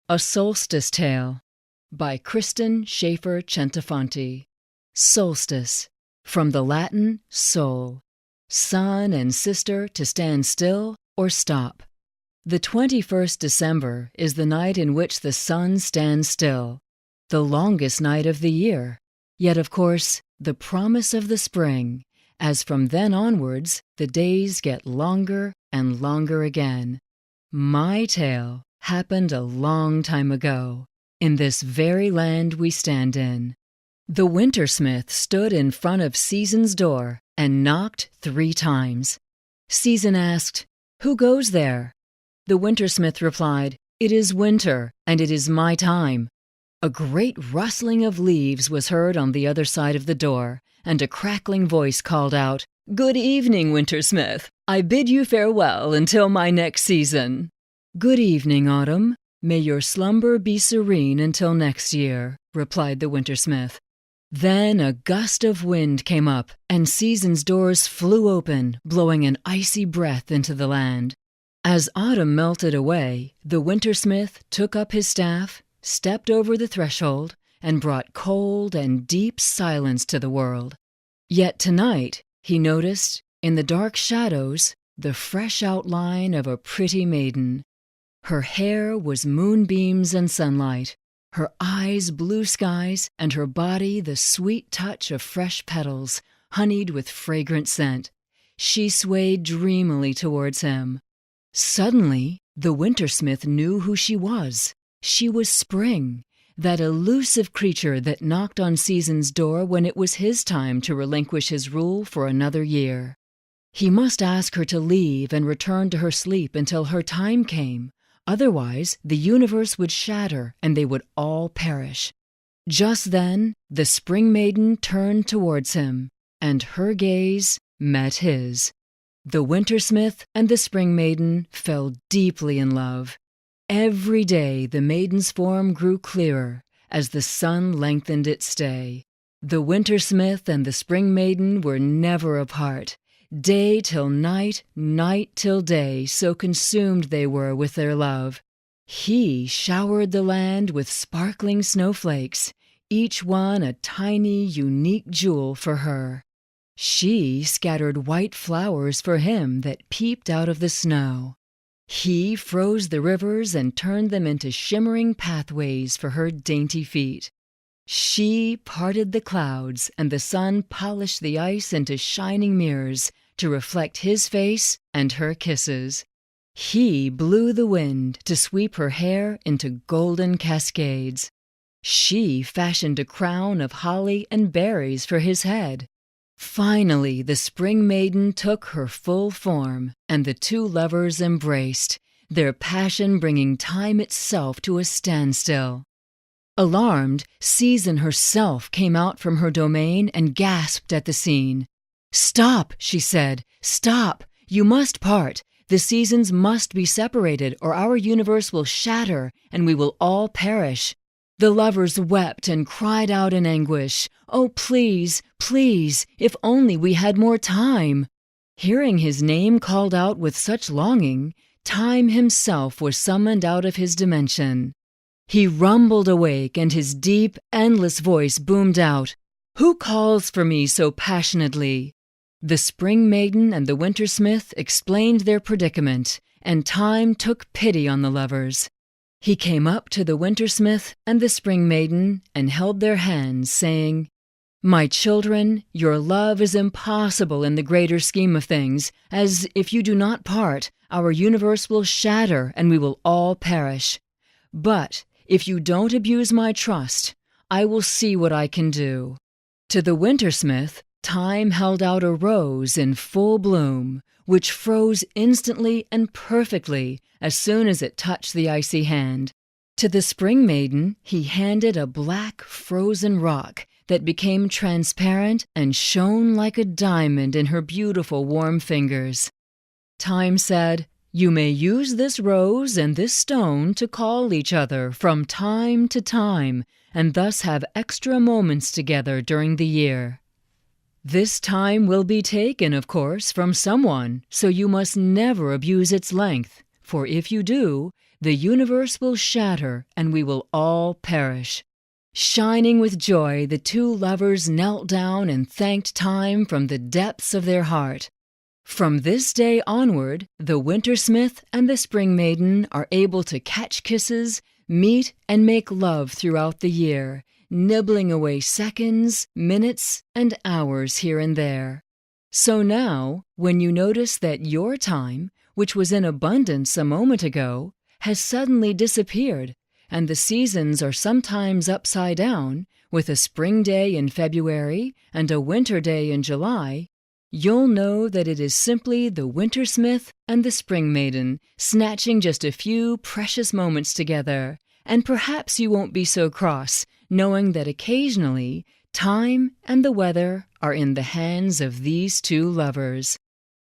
A Solstice Tale by Kristin, Schaefer, Centofanti. Solstice, from the Latin sol, son and sister to stand still or stop. The 21st December is the night in which the sun stands still, the longest night of the year, yet of course the promise of the spring, as from then onwards the days get longer and longer again. My tale happened a long time ago, in this very land we stand in. The wintersmith stood in front of Season's door and knocked 3 times. Season asked, "Who goes there?" The wintersmith replied, "It is winter, and it is my time." A great rustling of leaves was heard on the other side of the door, and a crackling voice called out, "Good evening, wintersmith. I bid you farewell until my next season." "Good evening, Autumn. May your slumber be serene until next year," replied the wintersmith. Then a gust of wind came up, and Season's doors flew open, blowing an icy breath into the land. As autumn melted away, the wintersmith took up his staff, stepped over the threshold, and brought cold and deep silence to the world. Yet tonight he noticed, in the dark shadows, the fresh outline of a pretty maiden. Her hair was moonbeams and sunlight, her eyes blue skies, and her body the sweet touch of fresh petals, honeyed with fragrant scent. She swayed dreamily towards him. Suddenly, the wintersmith knew who she was. She was Spring, that elusive creature that knocked on Season's door when it was his time to relinquish his rule for another year. He must ask her to leave and return to her sleep until her time came. Otherwise, the universe would shatter and they would all perish. Just then, the Spring Maiden turned towards him, and her gaze met his. The wintersmith and the Spring Maiden fell deeply in love. Every day the maiden's form grew clearer as the sun lengthened its stay. The wintersmith and the Spring Maiden were never apart. Day till night, night till day, so consumed they were with their love. He showered the land with sparkling snowflakes, each one a tiny, unique jewel for her. She scattered white flowers for him that peeped out of the snow. He froze the rivers and turned them into shimmering pathways for her dainty feet. She parted the clouds, and the sun polished the ice into shining mirrors to reflect his face and her kisses. He blew the wind to sweep her hair into golden cascades. She fashioned a crown of holly and berries for his head. Finally, the Spring Maiden took her full form, and the 2 lovers embraced, their passion bringing time itself to a standstill. Alarmed, Season herself came out from her domain and gasped at the scene. "Stop," she said, "stop! You must part. The seasons must be separated, or our universe will shatter, and we will all perish." The lovers wept and cried out in anguish, "Oh, please, please, if only we had more time!" Hearing his name called out with such longing, Time himself was summoned out of his dimension. He rumbled awake, and his deep, endless voice boomed out, "Who calls for me so passionately?" The Spring Maiden and the wintersmith explained their predicament, and Time took pity on the lovers. He came up to the wintersmith and the Spring Maiden and held their hands, saying, "My children, your love is impossible in the greater scheme of things, as if you do not part, our universe will shatter and we will all perish. But if you don't abuse my trust, I will see what I can do." To the wintersmith, Time held out a rose in full bloom, which froze instantly and perfectly as soon as it touched the icy hand. To the Spring Maiden he handed a black, frozen rock that became transparent and shone like a diamond in her beautiful warm fingers. Time said, "You may use this rose and this stone to call each other from time to time, and thus have extra moments together during the year. This time will be taken, of course, from someone, so you must never abuse its length, for if you do, the universe will shatter and we will all perish. Shining with joy, the two lovers knelt down and thanked time from the depths of their heart. From this day onward, the wintersmith and the spring maiden are able to catch kisses, meet, and make love throughout the year, nibbling away seconds, minutes, and hours here and there. So now, when you notice that your time, which was in abundance a moment ago, has suddenly disappeared, and the seasons are sometimes upside down, with a spring day in February and a winter day in July, you'll know that it is simply the wintersmith and the spring maiden snatching just a few precious moments together, and perhaps you won't be so cross, knowing that occasionally time and the weather are in the hands of these two lovers.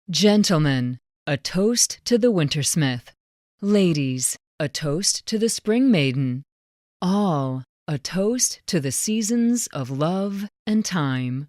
Gentlemen, a toast to the wintersmith. Ladies, a toast to the spring maiden. All, a toast to the seasons of love and time.